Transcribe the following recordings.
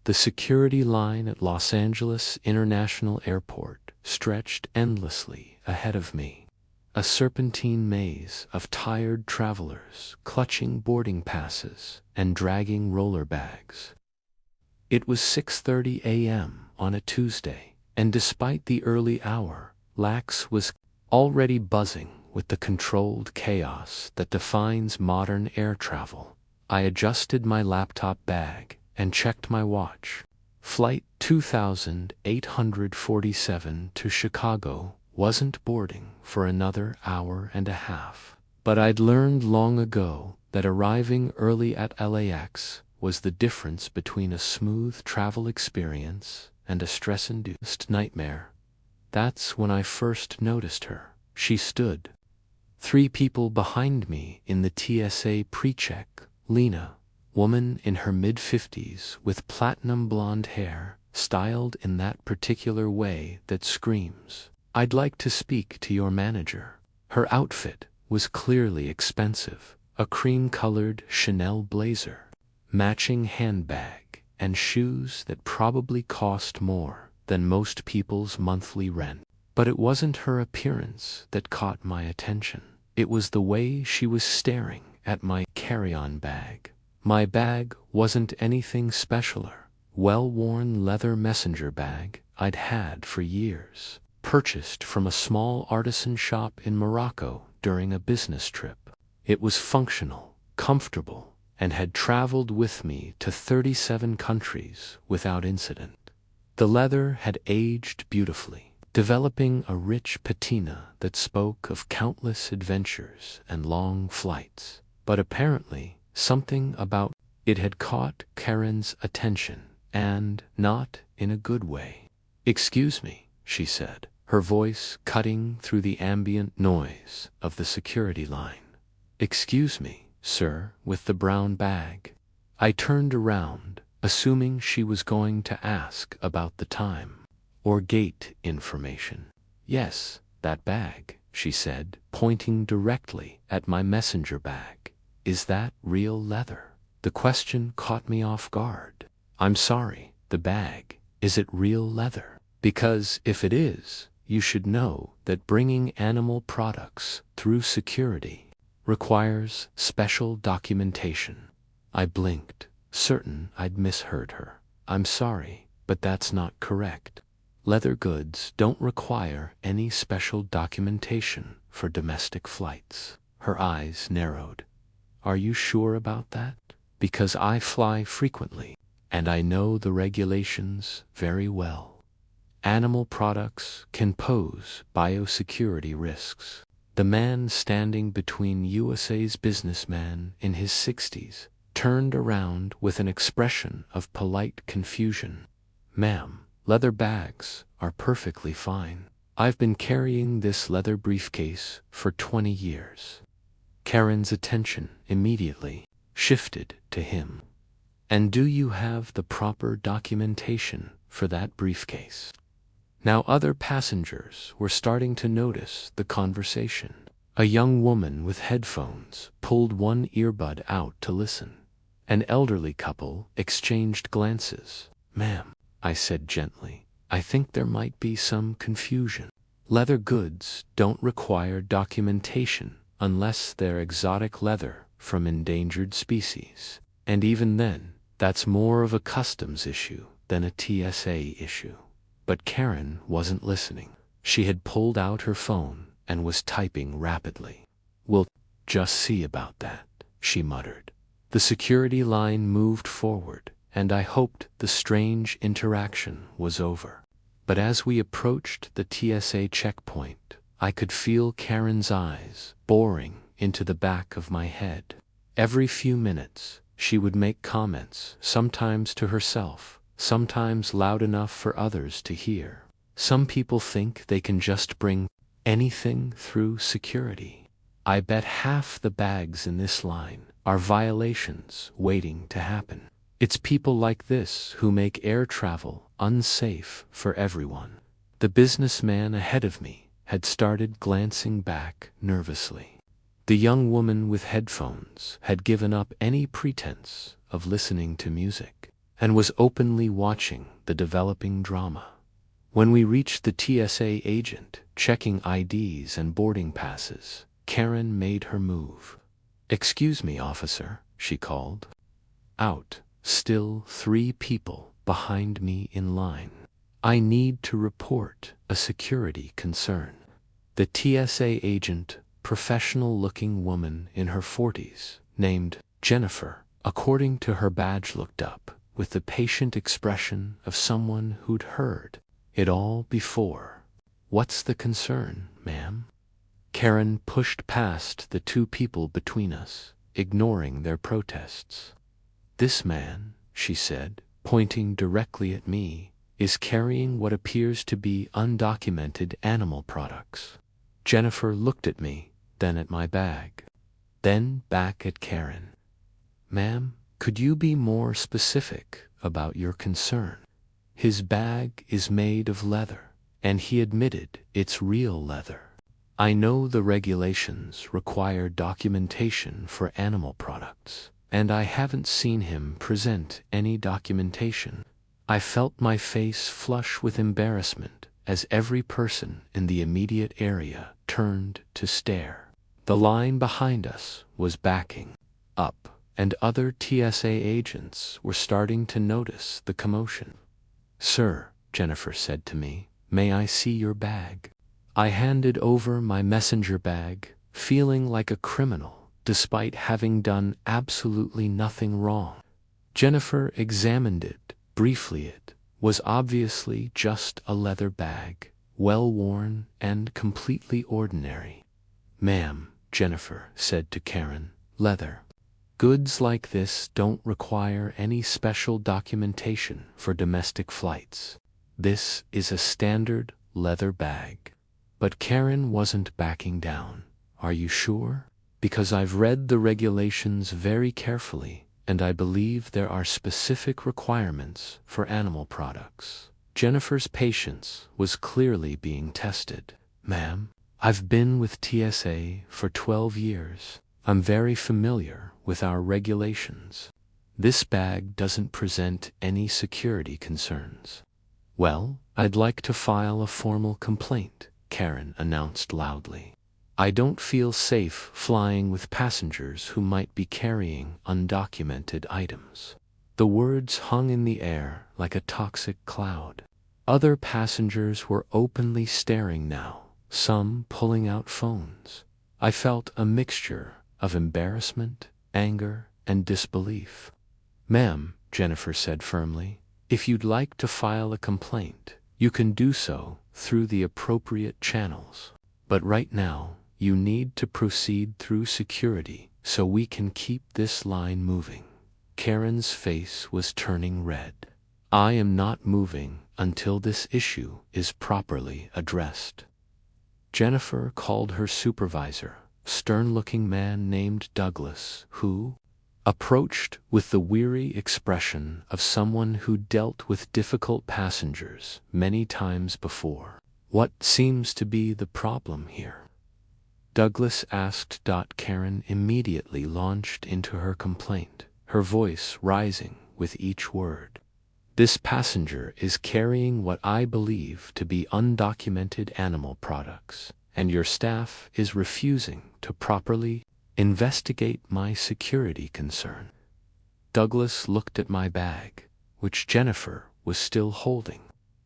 The security line at Los Angeles International Airport stretched endlessly ahead of me, a serpentine maze of tired travelers clutching boarding passes and dragging roller bags. It was 6:30 a.m. on a Tuesday, and despite the early hour, LAX was already buzzing with the controlled chaos that defines modern air travel. I adjusted my laptop bag and checked my watch. Flight 2847 to Chicago wasn't boarding for another hour and a half. But I'd learned long ago that arriving early at LAX was the difference between a smooth travel experience and a stress-induced nightmare. That's when I first noticed her. She stood 3 people behind me in the TSA pre-check. Lena, woman in her mid-50s with platinum blonde hair, styled in that particular way that screams, "I'd like to speak to your manager." Her outfit was clearly expensive, a cream-colored Chanel blazer, matching handbag, and shoes that probably cost more than most people's monthly rent. But it wasn't her appearance that caught my attention. It was the way she was staring at my carry-on bag. My bag wasn't anything specialer. Well-worn leather messenger bag I'd had for years, purchased from a small artisan shop in Morocco during a business trip. It was functional, comfortable, and had traveled with me to 37 countries without incident. The leather had aged beautifully, developing a rich patina that spoke of countless adventures and long flights. But apparently, something about it had caught Karen's attention, and not in a good way. "Excuse me," she said, her voice cutting through the ambient noise of the security line. "Excuse me, sir, with the brown bag." I turned around, assuming she was going to ask about the time or gate information. "Yes, that bag," she said, pointing directly at my messenger bag. "Is that real leather?" The question caught me off guard. "I'm sorry, the bag. Is it real leather? Because if it is, you should know that bringing animal products through security requires special documentation." I blinked, certain I'd misheard her. "I'm sorry, but that's not correct. Leather goods don't require any special documentation for domestic flights." Her eyes narrowed. "Are you sure about that? Because I fly frequently, and I know the regulations very well. Animal products can pose biosecurity risks." The man standing between USA's businessman in his 60s turned around with an expression of polite confusion. "Ma'am, leather bags are perfectly fine. I've been carrying this leather briefcase for 20 years. Karen's attention immediately shifted to him. "And do you have the proper documentation for that briefcase?" Now other passengers were starting to notice the conversation. A young woman with headphones pulled one earbud out to listen. An elderly couple exchanged glances. "Ma'am," I said gently, "I think there might be some confusion. Leather goods don't require documentation unless they're exotic leather from endangered species. And even then, that's more of a customs issue than a TSA issue." But Karen wasn't listening. She had pulled out her phone and was typing rapidly. "We'll just see about that," she muttered. The security line moved forward, and I hoped the strange interaction was over. But as we approached the TSA checkpoint, I could feel Karen's eyes boring into the back of my head. Every few minutes, she would make comments, sometimes to herself, sometimes loud enough for others to hear. "Some people think they can just bring anything through security. I bet half the bags in this line are violations waiting to happen. It's people like this who make air travel unsafe for everyone." The businessman ahead of me had started glancing back nervously. The young woman with headphones had given up any pretense of listening to music. and was openly watching the developing drama. When we reached the TSA agent, checking IDs and boarding passes, Karen made her move. "Excuse me, officer," she called. Out, still 3 people behind me in line. "I need to report a security concern." The TSA agent, professional-looking woman in her 40s, named Jennifer, according to her badge, looked up with the patient expression of someone who'd heard it all before. "What's the concern, ma'am?" Karen pushed past the 2 people between us, ignoring their protests. "This man," she said, pointing directly at me, "is carrying what appears to be undocumented animal products." Jennifer looked at me, then at my bag, then back at Karen. "Ma'am, could you be more specific about your concern? His bag is made of leather, and he admitted it's real leather. I know the regulations require documentation for animal products, and I haven't seen him present any documentation." I felt my face flush with embarrassment as every person in the immediate area turned to stare. The line behind us was backing up, and other TSA agents were starting to notice the commotion. "Sir," Jennifer said to me, "may I see your bag?" I handed over my messenger bag, feeling like a criminal despite having done absolutely nothing wrong. Jennifer examined it briefly. It was obviously just a leather bag, well-worn and completely ordinary. "Ma'am," Jennifer said to Karen, "leather goods like this don't require any special documentation for domestic flights. This is a standard leather bag." But Karen wasn't backing down. "Are you sure? Because I've read the regulations very carefully, and I believe there are specific requirements for animal products." Jennifer's patience was clearly being tested. "Ma'am, I've been with TSA for 12 years. I'm very familiar with our regulations. This bag doesn't present any security concerns." "Well, I'd like to file a formal complaint," Karen announced loudly. "I don't feel safe flying with passengers who might be carrying undocumented items." The words hung in the air like a toxic cloud. Other passengers were openly staring now, some pulling out phones. I felt a mixture of embarrassment, anger, and disbelief. "Ma'am," Jennifer said firmly, "if you'd like to file a complaint, you can do so through the appropriate channels. But right now, you need to proceed through security so we can keep this line moving." Karen's face was turning red. "I am not moving until this issue is properly addressed." Jennifer called her supervisor, a stern-looking man named Douglas, who approached with the weary expression of someone who dealt with difficult passengers many times before. "What seems to be the problem here?" Douglas asked. Karen immediately launched into her complaint, her voice rising with each word. "This passenger is carrying what I believe to be undocumented animal products, and your staff is refusing to properly investigate my security concern." Douglas looked at my bag, which Jennifer was still holding.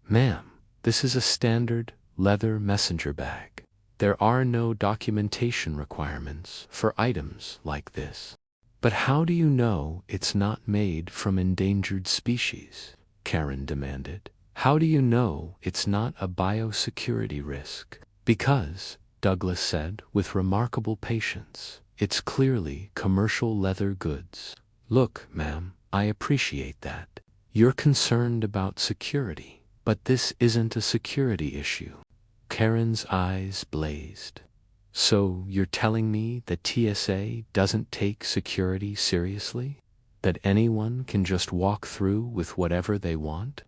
"Ma'am, this is a standard leather messenger bag. There are no documentation requirements for items like this." "But how do you know it's not made from endangered species?" Karen demanded. "How do you know it's not a biosecurity risk?" "Because," Douglas said with remarkable patience, "it's clearly commercial leather goods. Look, ma'am, I appreciate that. You're concerned about security, but this isn't a security issue." Karen's eyes blazed. "So you're telling me that TSA doesn't take security seriously? That anyone can just walk through with whatever they want?"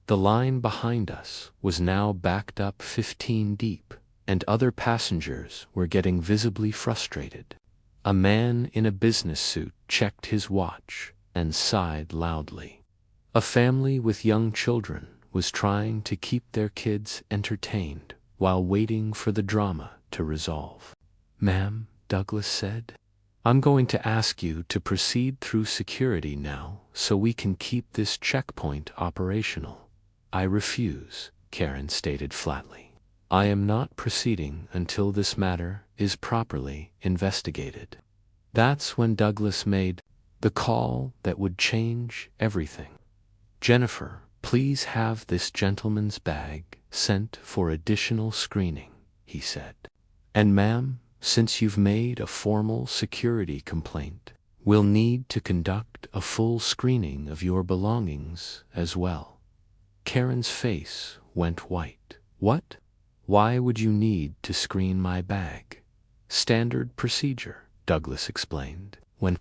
The line behind us was now backed up 15 deep, and other passengers were getting visibly frustrated. A man in a business suit checked his watch and sighed loudly. A family with young children was trying to keep their kids entertained while waiting for the drama to resolve. "Ma'am," Douglas said, "I'm going to ask you to proceed through security now so we can keep this checkpoint operational." "I refuse," Karen stated flatly. "I am not proceeding until this matter is properly investigated." That's when Douglas made the call that would change everything. "Jennifer, please have this gentleman's bag sent for additional screening," he said. "And ma'am, since you've made a formal security complaint, we'll need to conduct a full screening of your belongings as well." Karen's face went white. "What? Why would you need to screen my bag?" "Standard procedure," Douglas explained. "When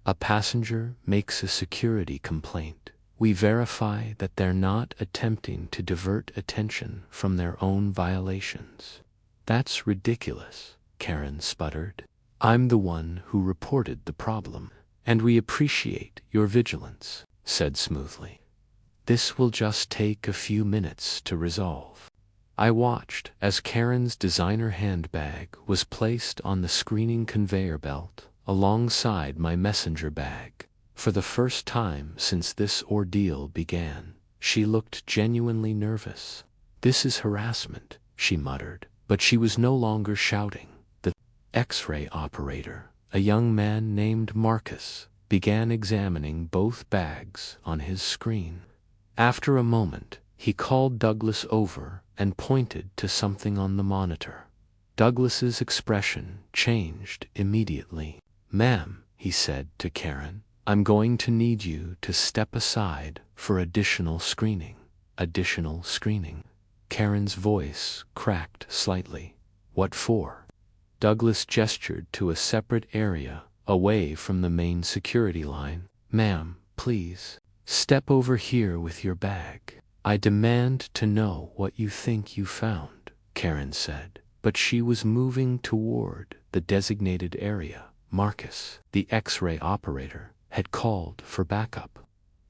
a passenger makes a security complaint, we verify that they're not attempting to divert attention from their own violations." "That's ridiculous," Karen sputtered. "I'm the one who reported the problem, and we appreciate your vigilance," said smoothly. "This will just take a few minutes to resolve." I watched as Karen's designer handbag was placed on the screening conveyor belt alongside my messenger bag. For the first time since this ordeal began, she looked genuinely nervous. "This is harassment," she muttered, but she was no longer shouting. The X-ray operator, a young man named Marcus, began examining both bags on his screen. After a moment, he called Douglas over and pointed to something on the monitor. Douglas's expression changed immediately. "Ma'am," he said to Karen, "I'm going to need you to step aside for additional screening." "Additional screening?" Karen's voice cracked slightly. "What for?" Douglas gestured to a separate area away from the main security line. "Ma'am, please, step over here with your bag. I demand to know what you think you found," Karen said, but she was moving toward the designated area. Marcus, the X-ray operator, had called for backup.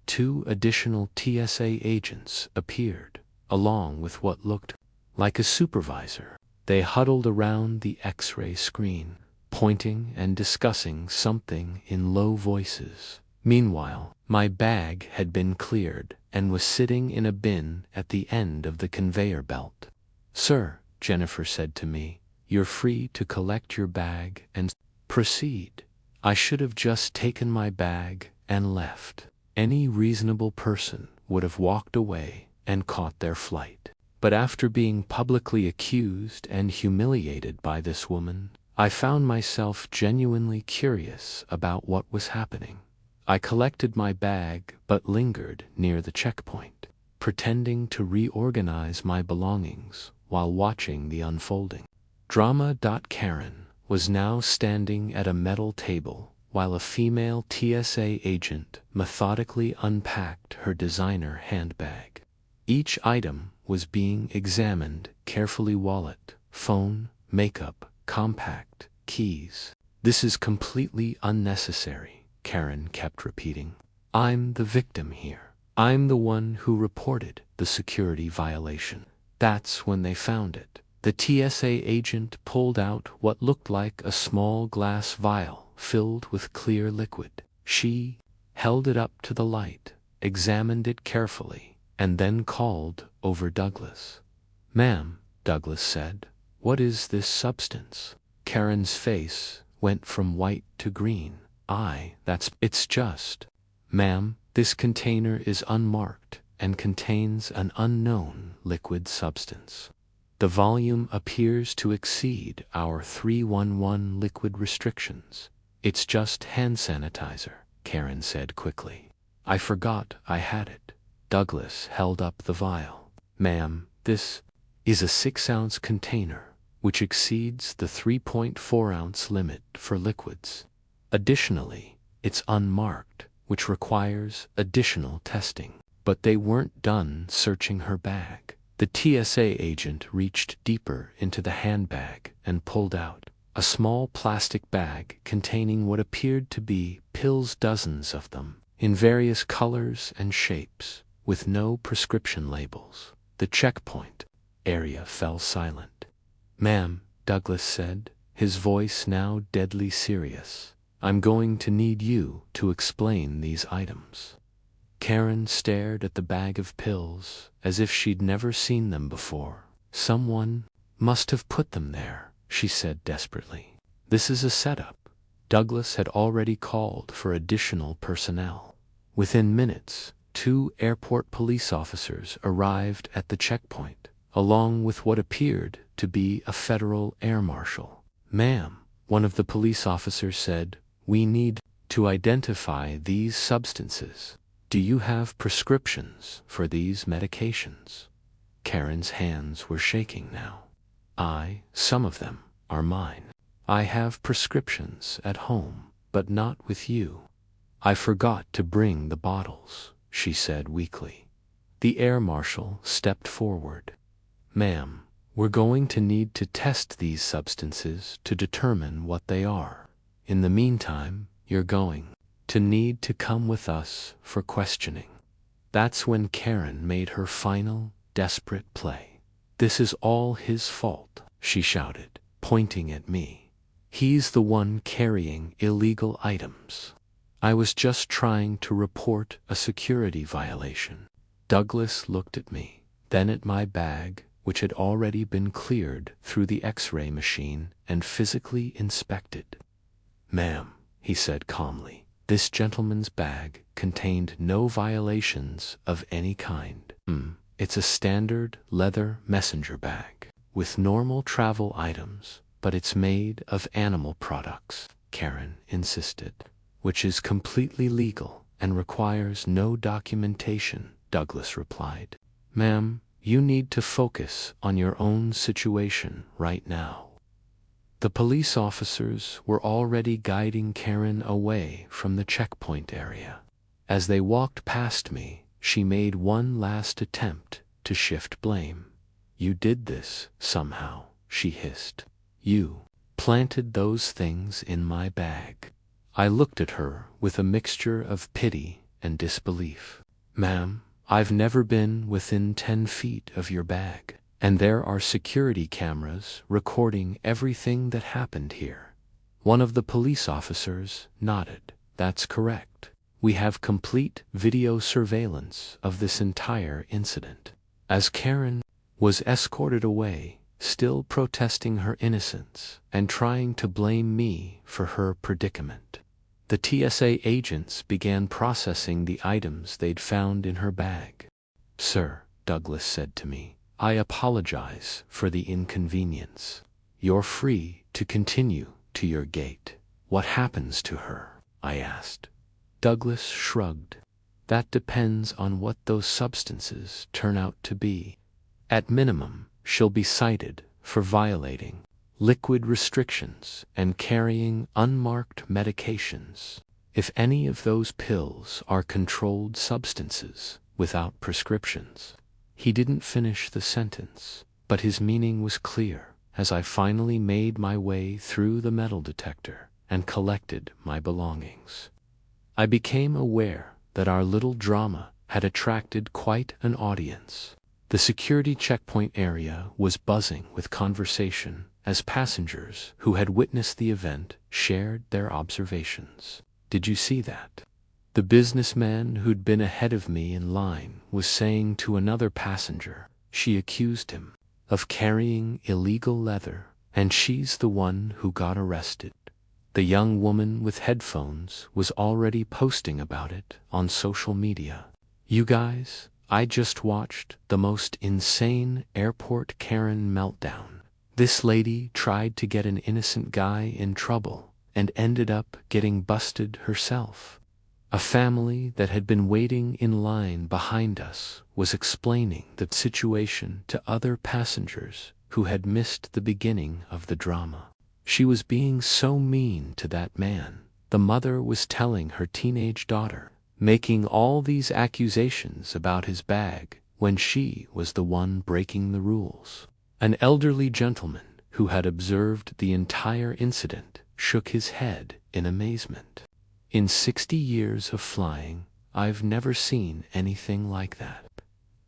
2 additional TSA agents appeared, along with what looked like a supervisor. They huddled around the X-ray screen, pointing and discussing something in low voices. Meanwhile, my bag had been cleared and was sitting in a bin at the end of the conveyor belt. "Sir," Jennifer said to me, "you're free to collect your bag and proceed." I should have just taken my bag and left. Any reasonable person would have walked away and caught their flight. But after being publicly accused and humiliated by this woman, I found myself genuinely curious about what was happening. I collected my bag but lingered near the checkpoint, pretending to reorganize my belongings while watching the unfolding drama. Karen was now standing at a metal table while a female TSA agent methodically unpacked her designer handbag. Each item was being examined carefully: wallet, phone, makeup, compact, keys. "This is completely unnecessary," Karen kept repeating. "I'm the victim here. I'm the one who reported the security violation." That's when they found it. The TSA agent pulled out what looked like a small glass vial filled with clear liquid. She held it up to the light, examined it carefully, and then called over Douglas. "Ma'am," Douglas said, "what is this substance?" Karen's face went from white to green. It's just, ma'am, this container is unmarked and contains an unknown liquid substance. The volume appears to exceed our 311 liquid restrictions. It's just hand sanitizer," Karen said quickly. "I forgot I had it." Douglas held up the vial. "Ma'am, this is a 6-ounce container, which exceeds the 3.4-ounce limit for liquids. Additionally, it's unmarked, which requires additional testing." But they weren't done searching her bag. The TSA agent reached deeper into the handbag and pulled out a small plastic bag containing what appeared to be pills, dozens of them, in various colors and shapes, with no prescription labels. The checkpoint area fell silent. "Ma'am," Douglas said, his voice now deadly serious, "I'm going to need you to explain these items." Karen stared at the bag of pills as if she'd never seen them before. "Someone must have put them there," she said desperately. "This is a setup." Douglas had already called for additional personnel. Within minutes, 2 airport police officers arrived at the checkpoint, along with what appeared to be a federal air marshal. "Ma'am," one of the police officers said, "we need to identify these substances. Do you have prescriptions for these medications?" Karen's hands were shaking now. Some of them are mine. I have prescriptions at home, but not with you." "I forgot to bring the bottles," she said weakly. The air marshal stepped forward. "Ma'am, we're going to need to test these substances to determine what they are. In the meantime, you're going to need to come with us for questioning." That's when Karen made her final, desperate play. "This is all his fault," she shouted, pointing at me. "He's the one carrying illegal items. I was just trying to report a security violation." Douglas looked at me, then at my bag, which had already been cleared through the X-ray machine and physically inspected. "Ma'am," he said calmly, "this gentleman's bag contained no violations of any kind. It's a standard leather messenger bag with normal travel items, but it's made of animal products," Karen insisted. "Which is completely legal and requires no documentation," Douglas replied. "Ma'am, you need to focus on your own situation right now." The police officers were already guiding Karen away from the checkpoint area. As they walked past me, she made one last attempt to shift blame. "You did this somehow," she hissed. "You planted those things in my bag." I looked at her with a mixture of pity and disbelief. "Ma'am, I've never been within 10 feet of your bag, and there are security cameras recording everything that happened here." One of the police officers nodded. "That's correct. We have complete video surveillance of this entire incident." As Karen was escorted away, still protesting her innocence and trying to blame me for her predicament, the TSA agents began processing the items they'd found in her bag. "Sir," Douglas said to me, "I apologize for the inconvenience. You're free to continue to your gate." "What happens to her?" I asked. Douglas shrugged. "That depends on what those substances turn out to be. At minimum, she'll be cited for violating liquid restrictions and carrying unmarked medications. If any of those pills are controlled substances without prescriptions." He didn't finish the sentence, but his meaning was clear as I finally made my way through the metal detector and collected my belongings. I became aware that our little drama had attracted quite an audience. The security checkpoint area was buzzing with conversation as passengers who had witnessed the event shared their observations. "Did you see that?" The businessman who'd been ahead of me in line was saying to another passenger. "She accused him of carrying illegal leather, and she's the one who got arrested." The young woman with headphones was already posting about it on social media. "You guys, I just watched the most insane airport Karen meltdown. This lady tried to get an innocent guy in trouble and ended up getting busted herself." A family that had been waiting in line behind us was explaining the situation to other passengers who had missed the beginning of the drama. "She was being so mean to that man," the mother was telling her teenage daughter, "making all these accusations about his bag when she was the one breaking the rules." An elderly gentleman who had observed the entire incident shook his head in amazement. "In 60 years of flying, I've never seen anything like that.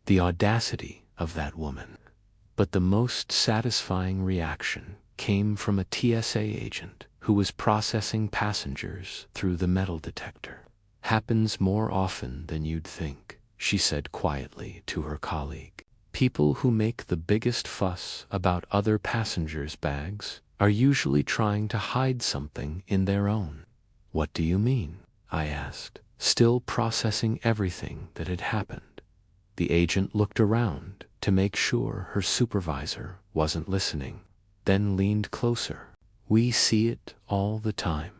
The audacity of that woman. But the most satisfying reaction came from a TSA agent who was processing passengers through the metal detector. Happens more often than you'd think, she said quietly to her colleague. People who make the biggest fuss about other passengers' bags are usually trying to hide something in their own. What do you mean? I asked, still processing everything that had happened. The agent looked around to make sure her supervisor wasn't listening, then leaned closer. We see it all the time.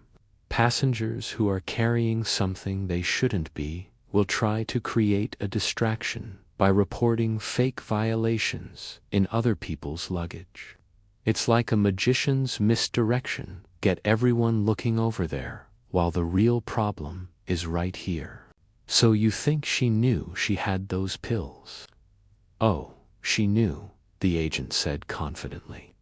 Passengers who are carrying something they shouldn't be will try to create a distraction by reporting fake violations in other people's luggage. It's like a magician's misdirection. Get everyone looking over there, while the real problem is right here. So you think she knew she had those pills? Oh, she knew, the agent said confidently.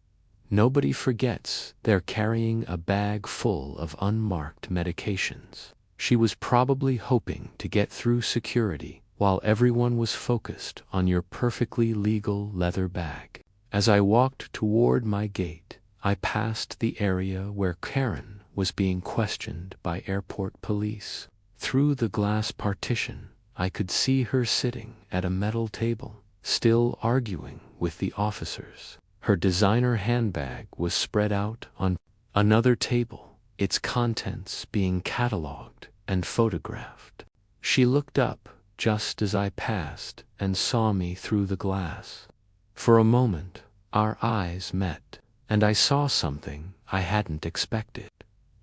Nobody forgets they're carrying a bag full of unmarked medications. She was probably hoping to get through security while everyone was focused on your perfectly legal leather bag. As I walked toward my gate, I passed the area where Karen was being questioned by airport police. Through the glass partition, I could see her sitting at a metal table, still arguing with the officers. Her designer handbag was spread out on another table, its contents being catalogued and photographed. She looked up just as I passed and saw me through the glass. For a moment, our eyes met, and I saw something I hadn't expected.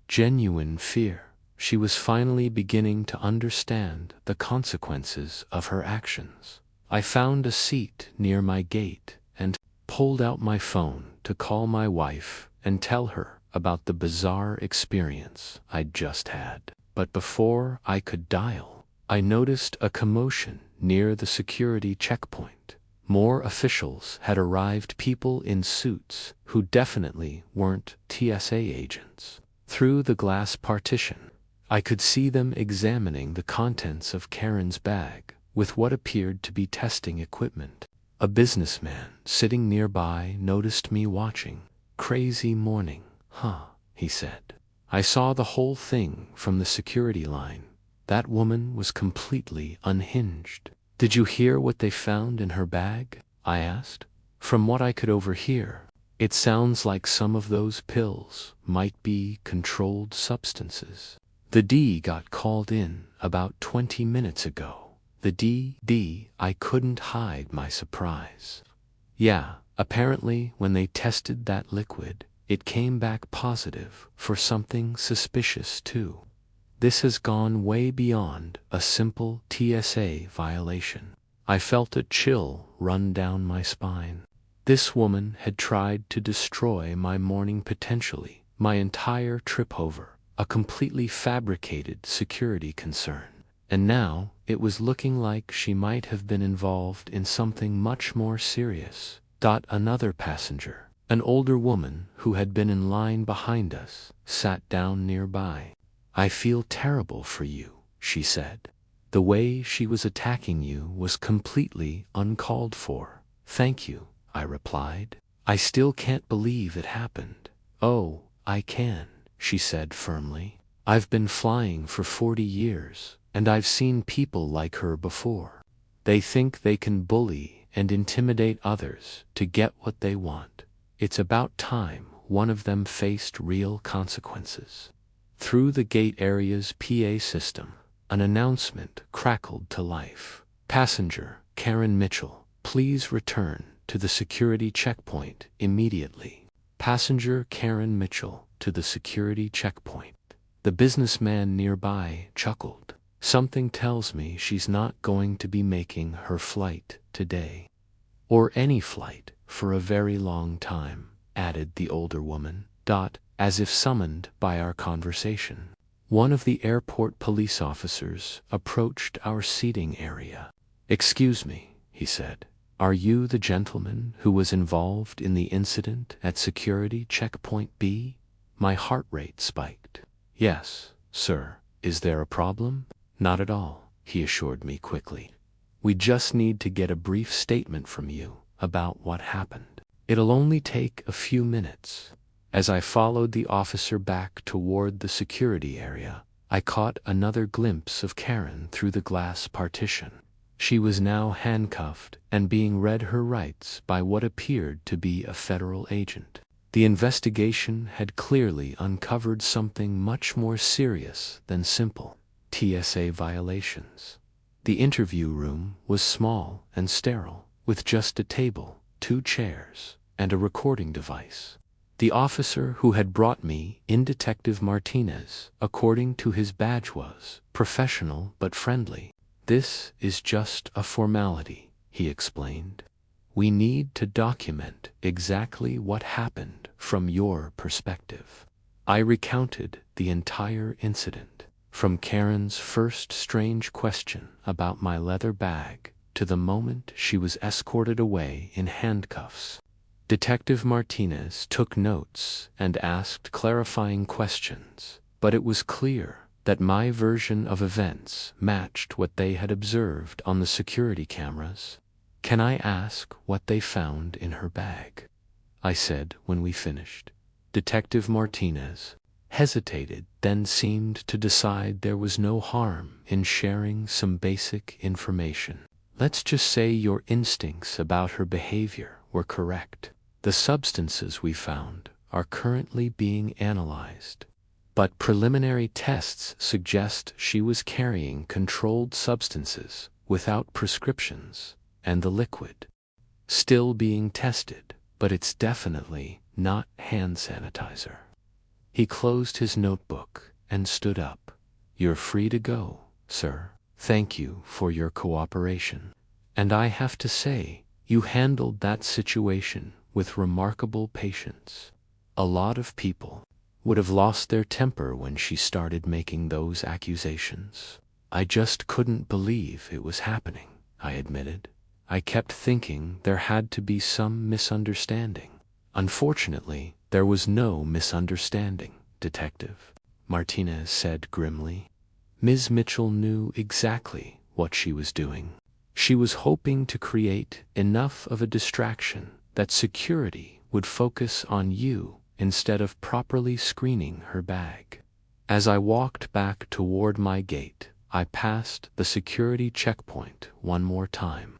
Genuine fear. She was finally beginning to understand the consequences of her actions. I found a seat near my gate and pulled out my phone to call my wife and tell her about the bizarre experience I'd just had. But before I could dial, I noticed a commotion near the security checkpoint. More officials had arrived, people in suits who definitely weren't TSA agents. Through the glass partition, I could see them examining the contents of Karen's bag with what appeared to be testing equipment. A businessman sitting nearby noticed me watching. Crazy morning, huh? He said. I saw the whole thing from the security line. That woman was completely unhinged. Did you hear what they found in her bag? I asked. From what I could overhear, it sounds like some of those pills might be controlled substances. The D got called in about 20 minutes ago. The D, I couldn't hide my surprise. Yeah, apparently when they tested that liquid, it came back positive for something suspicious too. This has gone way beyond a simple TSA violation. I felt a chill run down my spine. This woman had tried to destroy my morning, potentially my entire trip over a completely fabricated security concern. And now it was looking like she might have been involved in something much more serious. Another passenger, an older woman who had been in line behind us, sat down nearby. I feel terrible for you, she said. The way she was attacking you was completely uncalled for. Thank you, I replied. I still can't believe it happened. Oh, I can, she said firmly. I've been flying for 40 years, and I've seen people like her before. They think they can bully and intimidate others to get what they want. It's about time one of them faced real consequences. Through the gate area's PA system, an announcement crackled to life. Passenger Karen Mitchell, please return to the security checkpoint immediately. Passenger Karen Mitchell to the security checkpoint. The businessman nearby chuckled. Something tells me she's not going to be making her flight today. Or any flight for a very long time, added the older woman, as if summoned by our conversation. One of the airport police officers approached our seating area. Excuse me, he said. Are you the gentleman who was involved in the incident at security checkpoint B? My heart rate spiked. Yes, sir. Is there a problem? Not at all, he assured me quickly. "We just need to get a brief statement from you about what happened. It'll only take a few minutes." As I followed the officer back toward the security area, I caught another glimpse of Karen through the glass partition. She was now handcuffed and being read her rights by what appeared to be a federal agent. The investigation had clearly uncovered something much more serious than simple TSA violations. The interview room was small and sterile, with just a table, 2 chairs, and a recording device. The officer who had brought me in, Detective Martinez, according to his badge, was professional but friendly. "This is just a formality," he explained. "We need to document exactly what happened from your perspective." I recounted the entire incident, from Karen's first strange question about my leather bag to the moment she was escorted away in handcuffs. Detective Martinez took notes and asked clarifying questions, but it was clear that my version of events matched what they had observed on the security cameras. "Can I ask what they found in her bag?" I said when we finished. Detective Martinez hesitated, then seemed to decide there was no harm in sharing some basic information. "Let's just say your instincts about her behavior were correct. The substances we found are currently being analyzed, but preliminary tests suggest she was carrying controlled substances without prescriptions, and the liquid still being tested, but it's definitely not hand sanitizer." He closed his notebook and stood up. "You're free to go, sir. Thank you for your cooperation. And I have to say, you handled that situation with remarkable patience. A lot of people would have lost their temper when she started making those accusations." "I just couldn't believe it was happening," I admitted. "I kept thinking there had to be some misunderstanding." "Unfortunately, there was no misunderstanding, Detective," Martinez said grimly. "Ms. Mitchell knew exactly what she was doing. She was hoping to create enough of a distraction that security would focus on you instead of properly screening her bag." As I walked back toward my gate, I passed the security checkpoint one more time.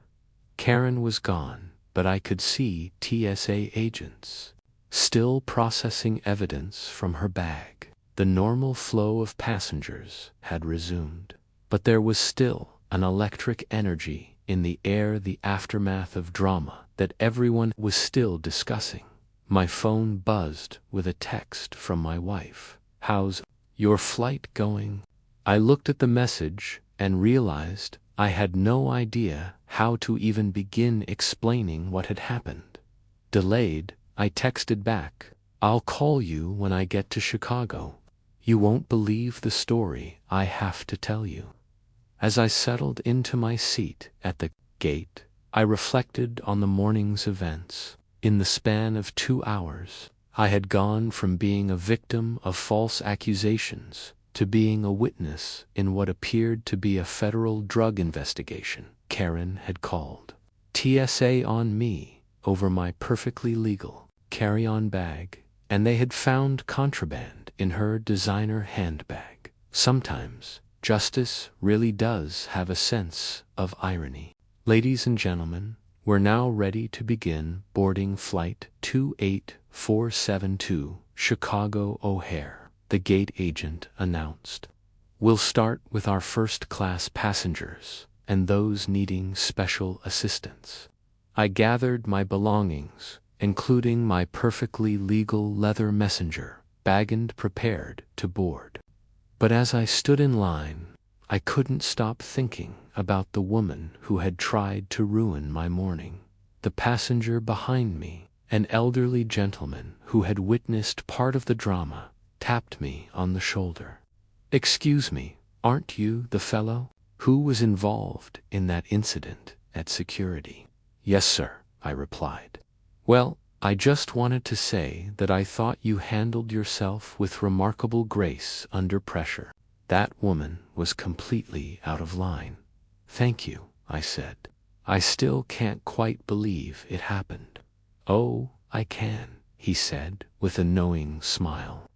Karen was gone, but I could see TSA agents still processing evidence from her bag. The normal flow of passengers had resumed, but there was still an electric energy in the air, the aftermath of drama that everyone was still discussing. My phone buzzed with a text from my wife. "How's your flight going?" I looked at the message and realized I had no idea how to even begin explaining what had happened. Delayed, I texted back, "I'll call you when I get to Chicago. You won't believe the story I have to tell you." As I settled into my seat at the gate, I reflected on the morning's events. In the span of 2 hours, I had gone from being a victim of false accusations to being a witness in what appeared to be a federal drug investigation. Karen had called TSA on me over my perfectly legal carry-on bag, and they had found contraband in her designer handbag. Sometimes justice really does have a sense of irony. Ladies and gentlemen, we're now ready to begin boarding flight 28472, Chicago O'Hare, the gate agent announced. "We'll start with our first-class passengers and those needing special assistance." I gathered my belongings, including my perfectly legal leather messenger bag, and prepared to board. But as I stood in line, I couldn't stop thinking about the woman who had tried to ruin my morning. The passenger behind me, an elderly gentleman who had witnessed part of the drama, tapped me on the shoulder. "Excuse me, aren't you the fellow who was involved in that incident at security?" "Yes, sir," I replied. "Well, I just wanted to say that I thought you handled yourself with remarkable grace under pressure. That woman was completely out of line. "Thank you," I said. "I still can't quite believe it happened." "Oh, I can," he said with a knowing smile.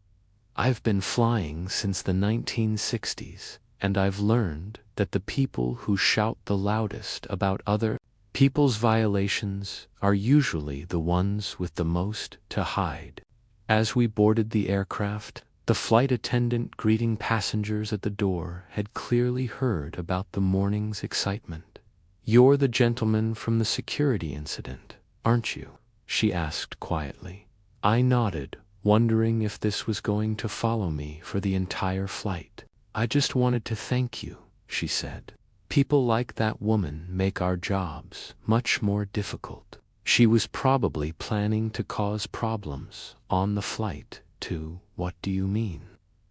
"I've been flying since the 1960s, and I've learned that the people who shout the loudest about other people's violations are usually the ones with the most to hide." As we boarded the aircraft, the flight attendant greeting passengers at the door had clearly heard about the morning's excitement. "You're the gentleman from the security incident, aren't you?" she asked quietly. I nodded, wondering if this was going to follow me for the entire flight. "I just wanted to thank you," she said. "People like that woman make our jobs much more difficult." She was probably planning to cause problems on the flight to, what do you mean?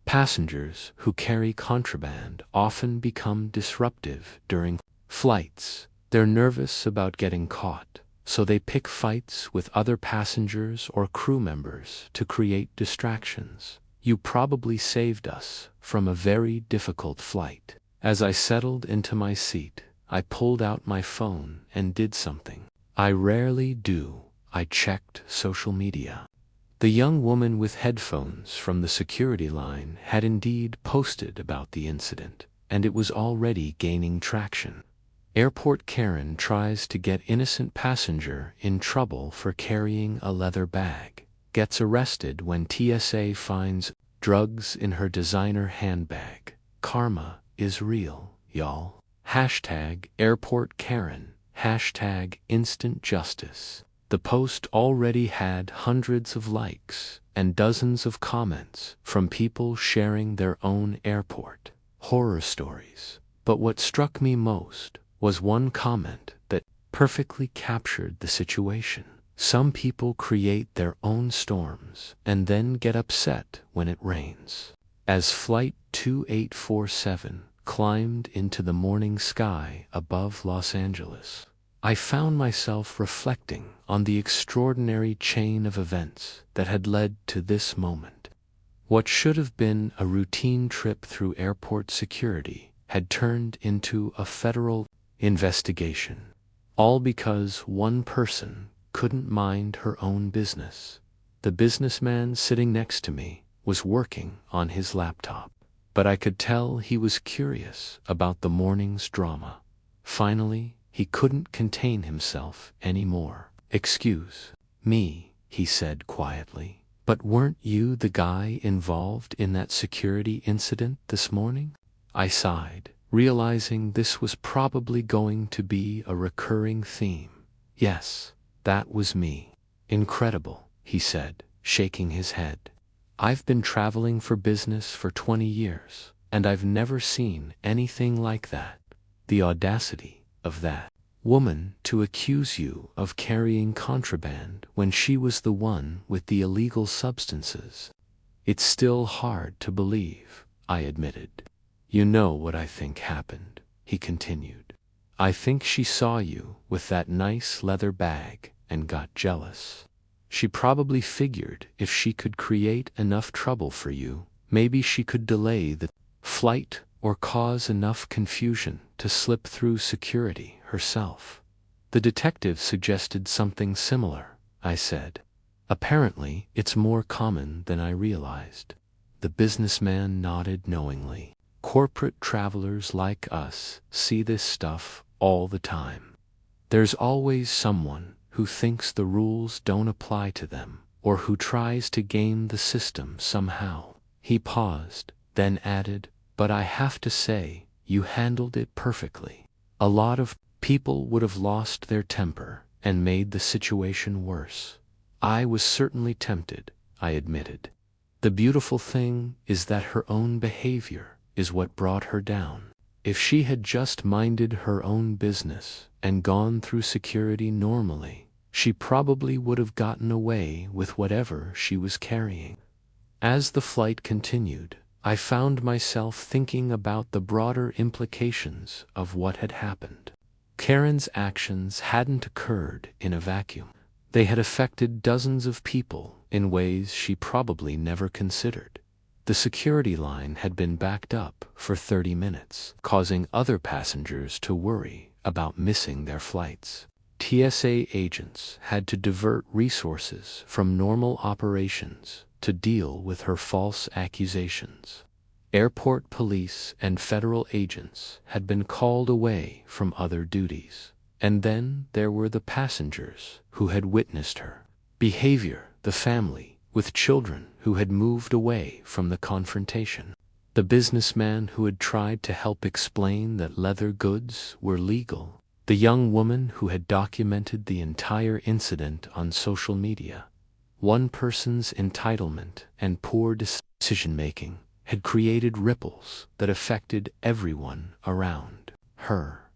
Passengers who carry contraband often become disruptive during flights. They're nervous about getting caught, so they pick fights with other passengers or crew members to create distractions. You probably saved us from a very difficult flight. As I settled into my seat, I pulled out my phone and did something I rarely do. I checked social media. The young woman with headphones from the security line had indeed posted about the incident, and it was already gaining traction. Airport Karen tries to get innocent passenger in trouble for carrying a leather bag, gets arrested when TSA finds drugs in her designer handbag. Karma is real, y'all. Hashtag Airport Karen. Hashtag Instant Justice. The post already had hundreds of likes and dozens of comments from people sharing their own airport horror stories. But what struck me most was one comment that perfectly captured the situation. Some people create their own storms and then get upset when it rains. As Flight 2847 climbed into the morning sky above Los Angeles, I found myself reflecting on the extraordinary chain of events that had led to this moment. What should have been a routine trip through airport security had turned into a federal investigation, all because one person couldn't mind her own business. The businessman sitting next to me was working on his laptop, but I could tell he was curious about the morning's drama. Finally, he couldn't contain himself anymore. "Excuse me," he said quietly, "but weren't you the guy involved in that security incident this morning?" I sighed, realizing this was probably going to be a recurring theme. "Yes, that was me." "Incredible," he said, shaking his head. "I've been traveling for business for 20 years, and I've never seen anything like that. The audacity of that woman to accuse you of carrying contraband when she was the one with the illegal substances. It's still hard to believe," I admitted. "You know what I think happened," he continued. "I think she saw you with that nice leather bag and got jealous. She probably figured if she could create enough trouble for you, maybe she could delay the flight or cause enough confusion to slip through security herself." "The detective suggested something similar," I said. "Apparently, it's more common than I realized." The businessman nodded knowingly. "Corporate travelers like us see this stuff all the time. There's always someone who thinks the rules don't apply to them, or who tries to game the system somehow." He paused, then added, "But I have to say, you handled it perfectly. A lot of people would have lost their temper and made the situation worse." "I was certainly tempted," I admitted. "The beautiful thing is that her own behavior is what brought her down. If she had just minded her own business and gone through security normally, she probably would have gotten away with whatever she was carrying." As the flight continued, I found myself thinking about the broader implications of what had happened. Karen's actions hadn't occurred in a vacuum. They had affected dozens of people in ways she probably never considered. The security line had been backed up for 30 minutes, causing other passengers to worry about missing their flights. TSA agents had to divert resources from normal operations to deal with her false accusations. Airport police and federal agents had been called away from other duties. And then there were the passengers who had witnessed her behavior, the family with children who had moved away from the confrontation, the businessman who had tried to help explain that leather goods were legal, the young woman who had documented the entire incident on social media. One person's entitlement and poor decision-making had created ripples that affected everyone around her.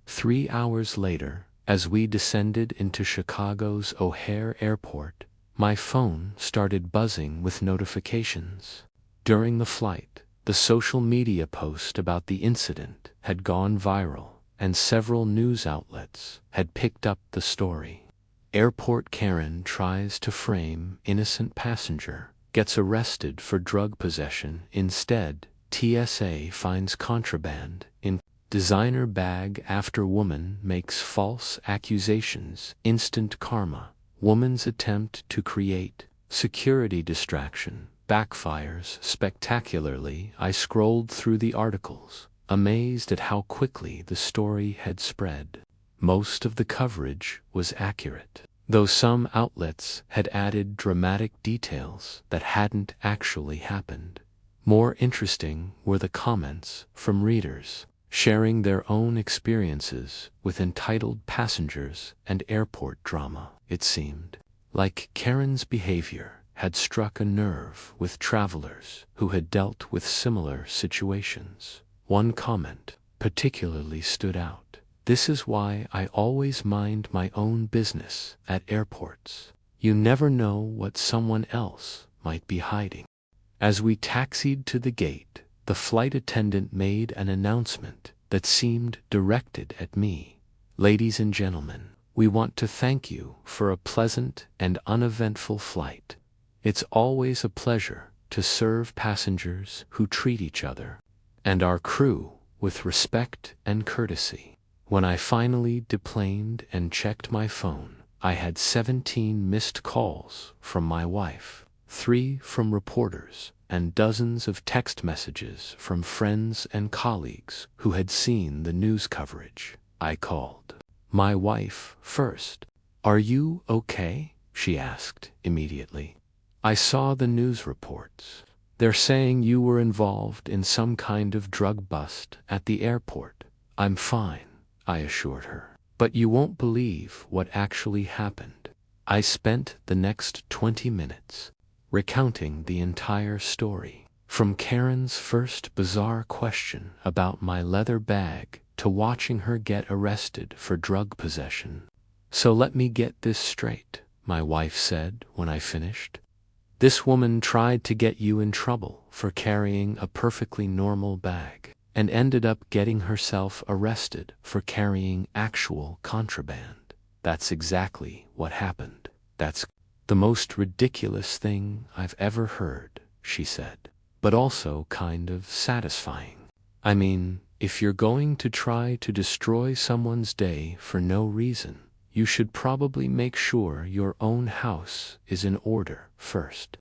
3 hours later, as we descended into Chicago's O'Hare Airport, my phone started buzzing with notifications. During the flight, the social media post about the incident had gone viral, and several news outlets had picked up the story. Airport Karen tries to frame innocent passenger, gets arrested for drug possession instead. TSA finds contraband in designer bag after woman makes false accusations. Instant karma. Woman's attempt to create security distraction backfires spectacularly. I scrolled through the articles, amazed at how quickly the story had spread. Most of the coverage was accurate, though some outlets had added dramatic details that hadn't actually happened. More interesting were the comments from readers, sharing their own experiences with entitled passengers and airport drama. It seemed like Karen's behavior had struck a nerve with travelers who had dealt with similar situations. One comment particularly stood out. "This is why I always mind my own business at airports. You never know what someone else might be hiding." As we taxied to the gate, the flight attendant made an announcement that seemed directed at me. "Ladies and gentlemen, we want to thank you for a pleasant and uneventful flight. It's always a pleasure to serve passengers who treat each other and our crew with respect and courtesy." When I finally deplaned and checked my phone, I had 17 missed calls from my wife, 3 from reporters, and dozens of text messages from friends and colleagues who had seen the news coverage. I called my wife first. "Are you okay?" she asked immediately. "I saw the news reports. They're saying you were involved in some kind of drug bust at the airport." "I'm fine," I assured her. "But you won't believe what actually happened." I spent the next 20 minutes recounting the entire story, from Karen's first bizarre question about my leather bag to watching her get arrested for drug possession. "So let me get this straight," my wife said when I finished. "This woman tried to get you in trouble for carrying a perfectly normal bag, and ended up getting herself arrested for carrying actual contraband." "That's exactly what happened." "That's the most ridiculous thing I've ever heard," she said, "but also kind of satisfying. I mean, if you're going to try to destroy someone's day for no reason, you should probably make sure your own house is in order first."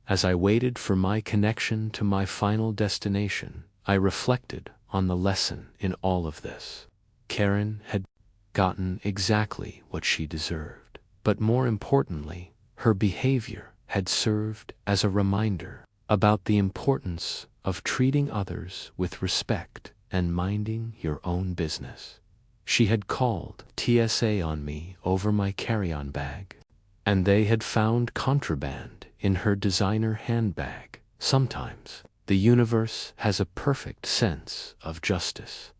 As I waited for my connection to my final destination, I reflected on the lesson in all of this. Karen had gotten exactly what she deserved, but more importantly, her behavior had served as a reminder about the importance of treating others with respect and minding your own business. She had called TSA on me over my carry-on bag, and they had found contraband in her designer handbag. Sometimes the universe has a perfect sense of justice.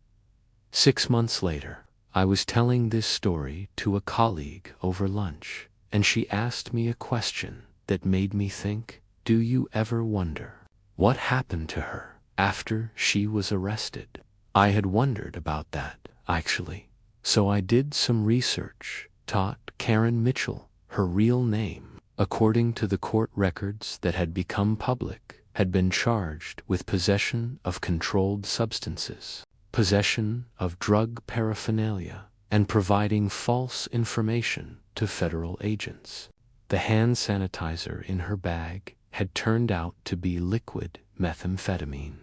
6 months later, I was telling this story to a colleague over lunch, and she asked me a question that made me think. Do you ever wonder what happened to her after she was arrested? I had wondered about that, actually. So I did some research. Taught Karen Mitchell, her real name, according to the court records that had become public, had been charged with possession of controlled substances, possession of drug paraphernalia, and providing false information to federal agents. The hand sanitizer in her bag had turned out to be liquid methamphetamine,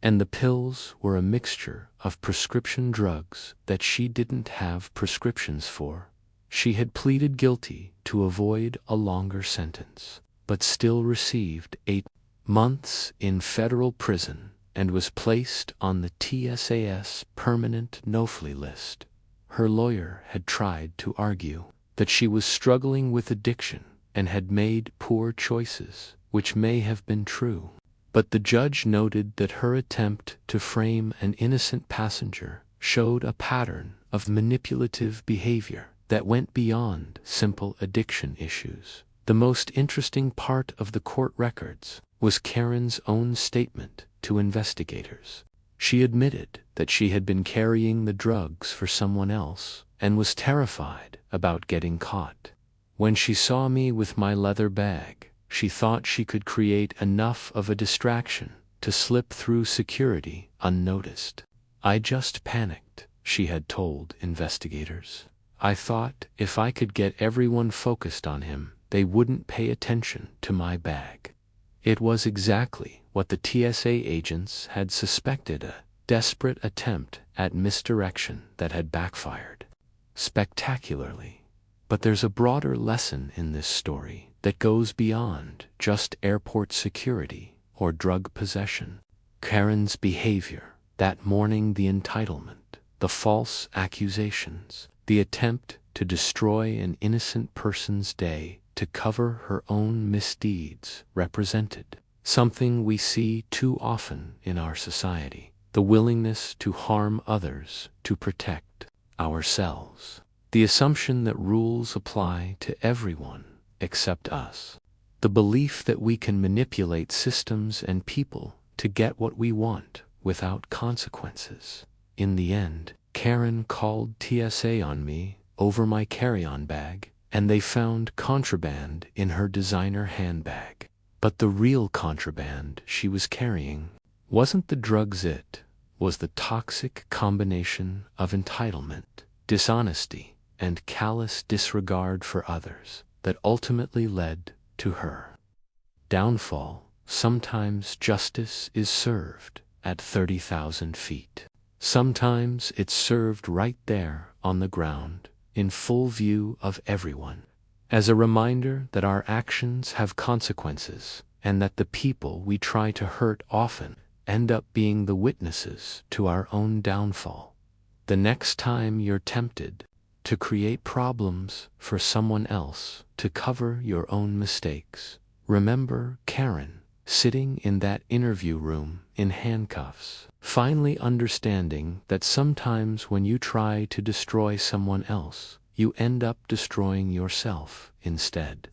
and the pills were a mixture of prescription drugs that she didn't have prescriptions for. She had pleaded guilty to avoid a longer sentence, but still received 8 months in federal prison and was placed on the TSA's permanent no-fly list. Her lawyer had tried to argue that she was struggling with addiction and had made poor choices, which may have been true. But the judge noted that her attempt to frame an innocent passenger showed a pattern of manipulative behavior that went beyond simple addiction issues. The most interesting part of the court records was Karen's own statement to investigators. She admitted that she had been carrying the drugs for someone else and was terrified about getting caught. When she saw me with my leather bag, she thought she could create enough of a distraction to slip through security unnoticed. I just panicked, she had told investigators. I thought if I could get everyone focused on him, they wouldn't pay attention to my bag. It was exactly what the TSA agents had suspected, a desperate attempt at misdirection that had backfired spectacularly. But there's a broader lesson in this story that goes beyond just airport security or drug possession. Karen's behavior that morning, the entitlement, the false accusations, the attempt to destroy an innocent person's day to cover her own misdeeds represented something we see too often in our society: the willingness to harm others to protect ourselves. The assumption that rules apply to everyone except us. The belief that we can manipulate systems and people to get what we want without consequences. In the end, Karen called TSA on me over my carry-on bag, and they found contraband in her designer handbag. But the real contraband she was carrying wasn't the drugs, it was the toxic combination of entitlement, dishonesty, and callous disregard for others that ultimately led to her downfall. Sometimes justice is served at 30,000 feet. Sometimes it's served right there on the ground, in full view of everyone, as a reminder that our actions have consequences and that the people we try to hurt often end up being the witnesses to our own downfall. The next time you're tempted to create problems for someone else to cover your own mistakes, remember Karen sitting in that interview room in handcuffs, finally understanding that sometimes when you try to destroy someone else, you end up destroying yourself instead.